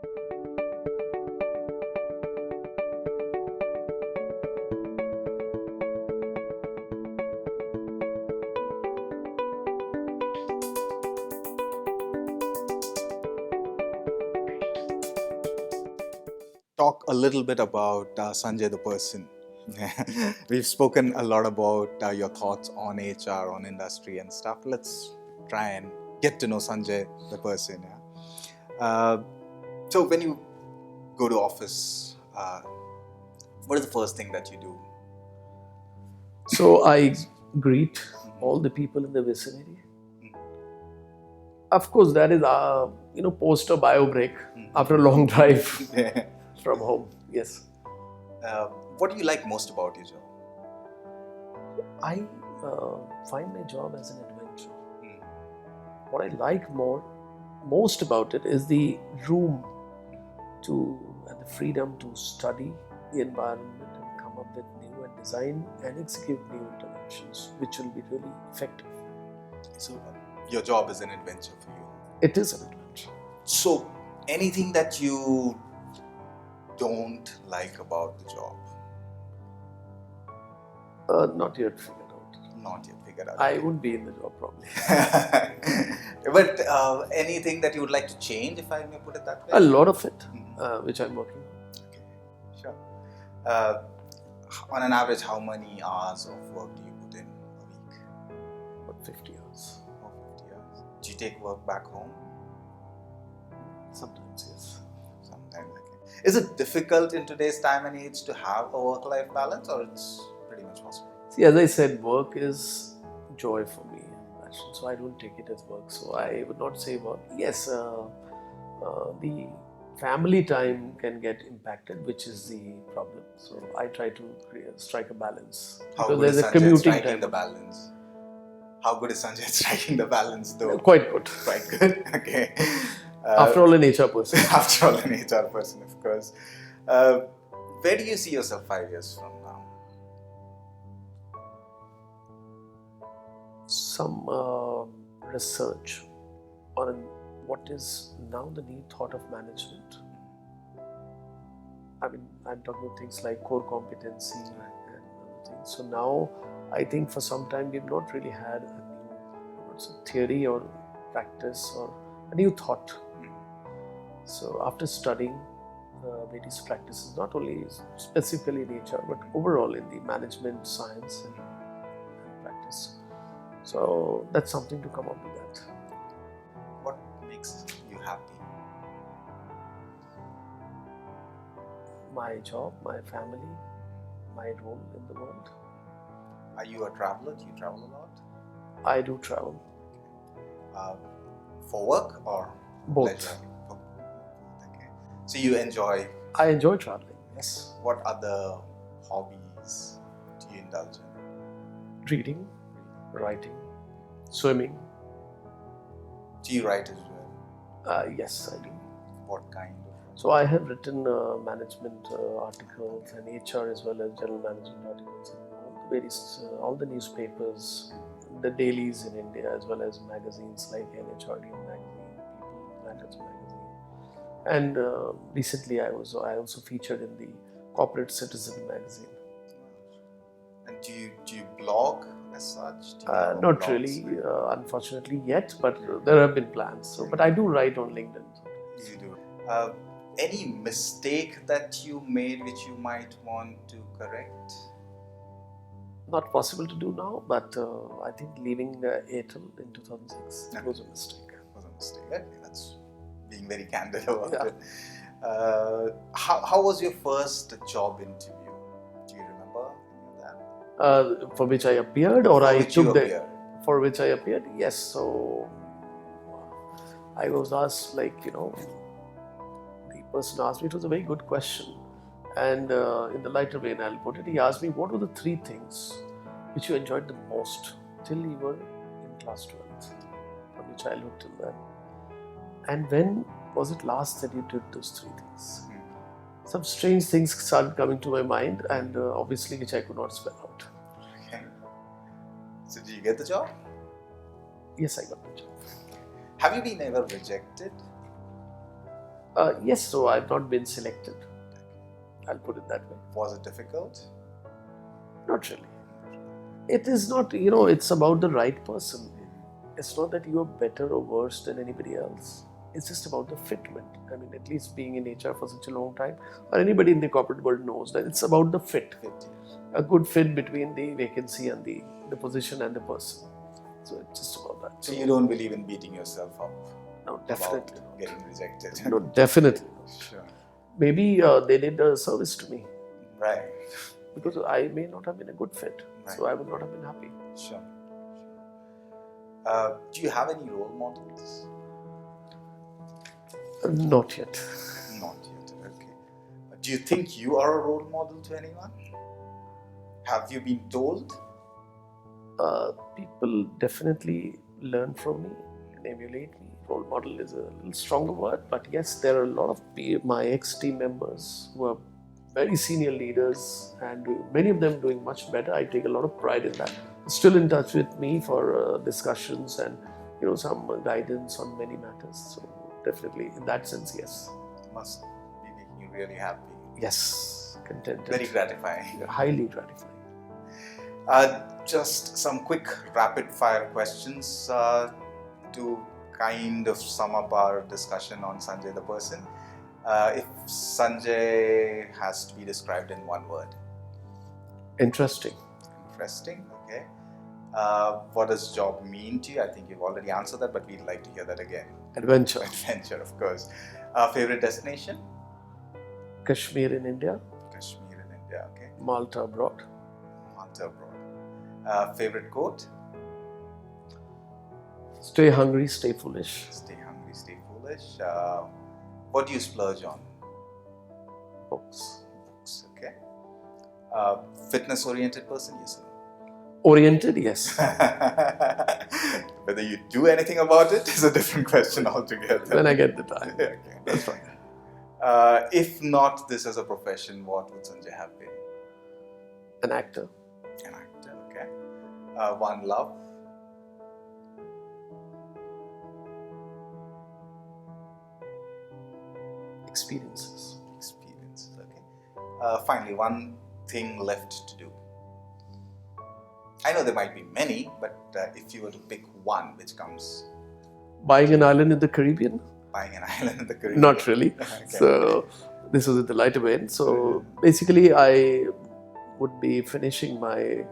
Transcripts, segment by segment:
Talk a little bit about Sanjay the person. We've spoken a lot about your thoughts on HR, on industry and stuff. Let's try and get to know Sanjay the person. Yeah? So when you go to office, what is the first thing that you do? So I greet all the people in the vicinity. Of course, that is post a bio break after a long drive from home. Yes. What do you like most about your job? I find my job as an adventure. What I like most about it is the room and the freedom to study the environment and come up with new and design and execute new interventions, which will be really effective. So your job is an adventure for you. It is an adventure. So anything that you don't like about the job? Not yet figured out. Not yet figured out. I would be in the job probably. But anything that you would like to change, if I may put it that way? A lot of it, which I'm working on. Okay, sure. On an average, how many hours of work do you put in a week? About 50 hours. Oh, 50 hours. Do you take work back home? Sometimes, yes. Sometimes, okay. Is it difficult in today's time and age to have a work-life balance, or it's pretty much possible? See, as I said, work is joy for me, passion. So I don't take it as work. So I would not say work. Yes, the family time can get impacted, which is the problem. So I try to strike a balance. How because good there's is a Sanjay commuting striking time. the balance? How good is Sanjay striking the balance, though? Quite good. Quite good. Okay. After all, an HR person. After all, an HR person, of course. Where do you see yourself 5 years from now? Some research on what is now the new thought of management. I mean, I'm talking about things like core competency and other things. So now, I think for some time we've not really had a new theory or practice or a new thought. So after studying various practices, not only specifically in HR, but overall in the management science and practice. So that's something to come up with that. What makes you happy? My job, my family, my role in the world. Are you a traveler? Do you travel a lot? I do travel. For work or Both. pleasure? Okay. So you enjoy. I enjoy traveling, yes. What other hobbies do you indulge in? Reading, writing, swimming. Do you write as well? Yes, I do. What kind of? So I have written management articles and HR as well as general management articles in all the newspapers, the dailies in India as well as magazines like NHRD magazine, People Matters magazine, and recently I also featured in the Corporate Citizen magazine. And do you blog as such? Do you have Not blogs? really, unfortunately yet, but there have been plans. So, but I do write on LinkedIn. You do. Any mistake that you made which you might want to correct? Not possible to do now, but I think leaving Airtel in 2006 Okay. was a mistake. Was a mistake. Okay, that's being very candid about Yeah. it. How was your first job interview? Do you remember any of that? For which I appeared, or For I which you took the appeared? for which I appeared. Yes, so I was asked, the person asked me. It was a very good question, and in the lighter vein, I'll put it. He asked me, "What were the 3 things which you enjoyed the most till you were in class 12th, from your childhood till then? And when was it last that you did those 3 things?" Some strange things started coming to my mind, and obviously which I could not spell out. Okay. So did you get the job? Yes, I got the job. Have you been ever rejected? Yes, so I've not been selected. I'll put it that way. Was it difficult? Not really. It is not, it's about the right person. It's not that you are better or worse than anybody else. It's just about the fitment. I mean, at least being in HR for such a long time, or anybody in the corporate world knows that it's about the fit. A good fit between the vacancy and the position and the person. So it's just about that. So you don't believe in beating yourself up No, about definitely getting rejected? not. No, definitely not. Sure. Maybe they did a service to me Right. because I may not have been a good fit. Right. So I would not have been happy. Sure. Do you have any role models? Not yet. Not yet. Okay. Do you think you are a role model to anyone? Have you been told? People definitely learn from me and emulate me. Role model is a little stronger word, but yes, there are a lot of my ex-team members who are very senior leaders, and many of them doing much better. I take a lot of pride in that. Still in touch with me for discussions and some guidance on many matters. So definitely, in that sense, yes. Must be making you really happy. Yes, contented. Very gratifying. Highly gratifying. Just some quick rapid fire questions to kind of sum up our discussion on Sanjay the person. If Sanjay has to be described in one word. Interesting. Interesting, okay. What does job mean to you? I think you've already answered that, but we'd like to hear that again. Adventure. Adventure, of course. Favorite destination? Kashmir in India. Kashmir in India, okay. Malta abroad. Malta abroad. Favorite quote? Stay hungry, stay foolish. Stay hungry, stay foolish. What do you splurge on? Books. Books, okay. Fitness-oriented person, yes or no? Oriented, yes. Whether you do anything about it is a different question altogether. When I get the time. Okay. That's fine. If not this as a profession, what would Sanjay have been? An actor. An actor, okay. One love. Experiences. Experiences, okay. Finally, one thing left to do. I know there might be many, but if you were to pick one, which comes? Buying an island in the Caribbean? Buying an island in the Caribbean. Not really. Okay. So this was at the lighter end. So basically, I would be finishing my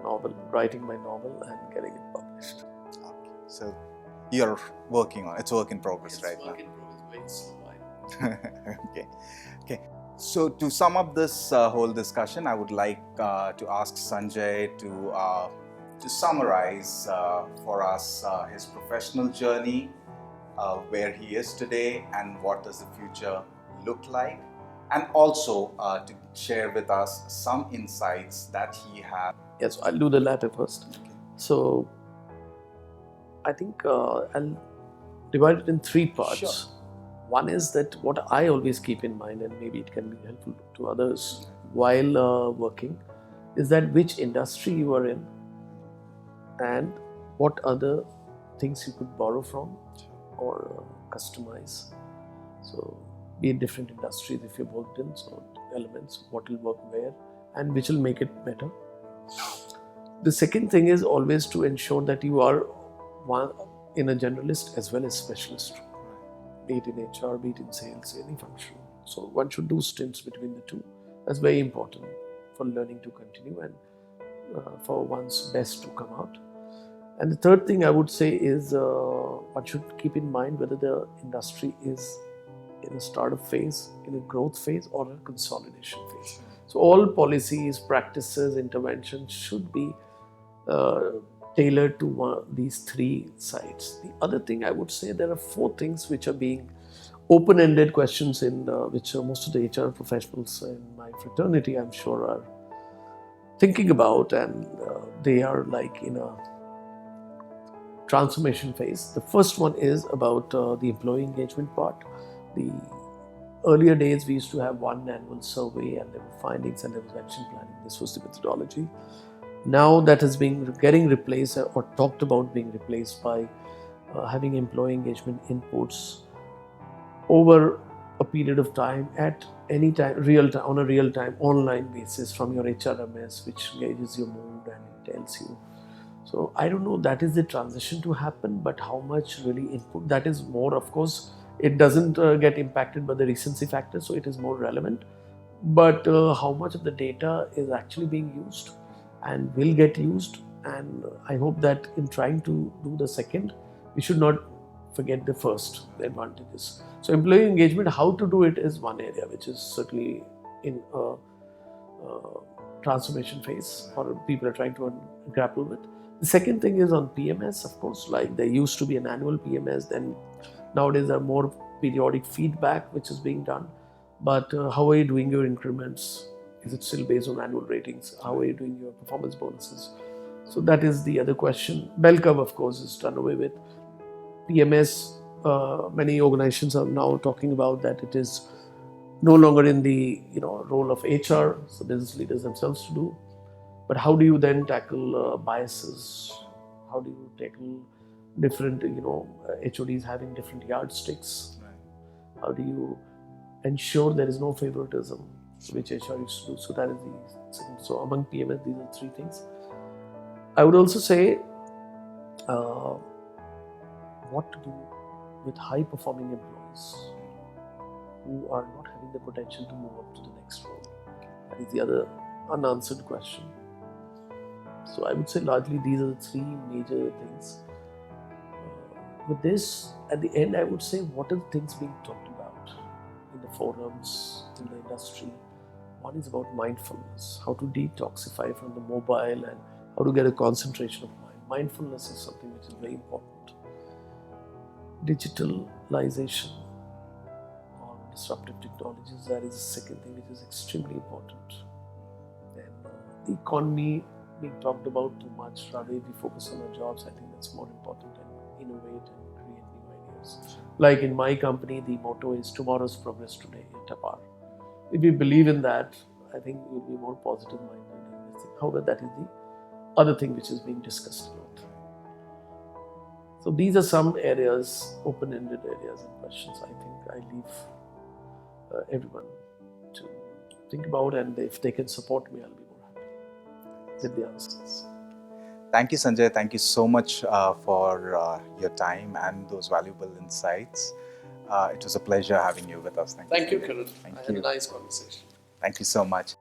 novel, writing my novel, and getting it published. Okay. So you're working on it. It's work in progress right now. Okay. So to sum up this whole discussion, I would like to ask Sanjay to summarize for us his professional journey, where he is today, and what does the future look like, and also to share with us some insights that he had. Yes, I'll do the latter first. Okay. So I think I'll divide it in three parts. Sure. One is that what I always keep in mind, and maybe it can be helpful to others while working, is that which industry you are in and what other things you could borrow from or customize. So be it different industries if you've worked in, so elements, what will work where and which will make it better. The second thing is always to ensure that you are one in a generalist as well as specialist, be it in HR, be it in sales, any function. So one should do stints between the two. That's very important for learning to continue and for one's best to come out. And the third thing I would say is one should keep in mind whether the industry is in a startup phase, in a growth phase, or a consolidation phase. So all policies, practices, interventions should be tailored to these three sides. The other thing I would say, there are four things which are being open-ended questions in which most of the HR professionals in my fraternity, I'm sure, are thinking about, and they are like in a transformation phase. The first one is about the employee engagement part. The earlier days we used to have one annual survey and there were findings and there was action planning. This was the methodology. Now that is getting replaced or talked about being replaced by having employee engagement inputs over a period of time at any time, real time, on a real time online basis from your HRMS, which gauges your mood and it tells you. So I don't know, that is the transition to happen, but how much really input, that is more, of course, it doesn't get impacted by the recency factor, so it is more relevant. But how much of the data is actually being used and will get used, and I hope that in trying to do the second, we should not forget the first, the advantages. So employee engagement, how to do it is one area which is certainly in a transformation phase, or people are trying to grapple with. The second thing is on PMS, of course, like there used to be an annual PMS, then nowadays there are more periodic feedback which is being done. But how are you doing your increments? Is it still based on annual ratings? How are you doing your performance bonuses? So that is the other question. Bell curve, of course, is done away with. PMS, many organizations are now talking about that it is no longer in the role of HR, so business leaders themselves to do. But how do you then tackle biases? How do you tackle different HODs having different yardsticks? How do you ensure there is no favoritism, which HR used to do? So that is the second. So among PMS, these are three things. I would also say what to do with high performing employees who are not having the potential to move up to the next role. That is the other unanswered question. So I would say largely these are the three major things. With this, at the end, I would say what are the things being talked about in the forums, in the industry. One is about mindfulness, how to detoxify from the mobile and how to get a concentration of mind. Mindfulness is something which is very important. Digitalization or disruptive technologies, that is the second thing which is extremely important. Then the economy being talked about too much, rather we focus on our jobs, I think that's more important, and innovate and create new ideas. Like in my company, the motto is tomorrow's progress today, TAPAR. If we believe in that, I think we'll be more positive minded. However, that is the other thing which is being discussed a lot. So these are some areas, open-ended areas and questions I think I leave everyone to think about, and if they can support me, I'll be more happy with the answers. Thank you, Sanjay. Thank you so much for your time and those valuable insights. It was a pleasure having you with us. Thank you, Karan. Thank I you. had a nice conversation. Thank you so much.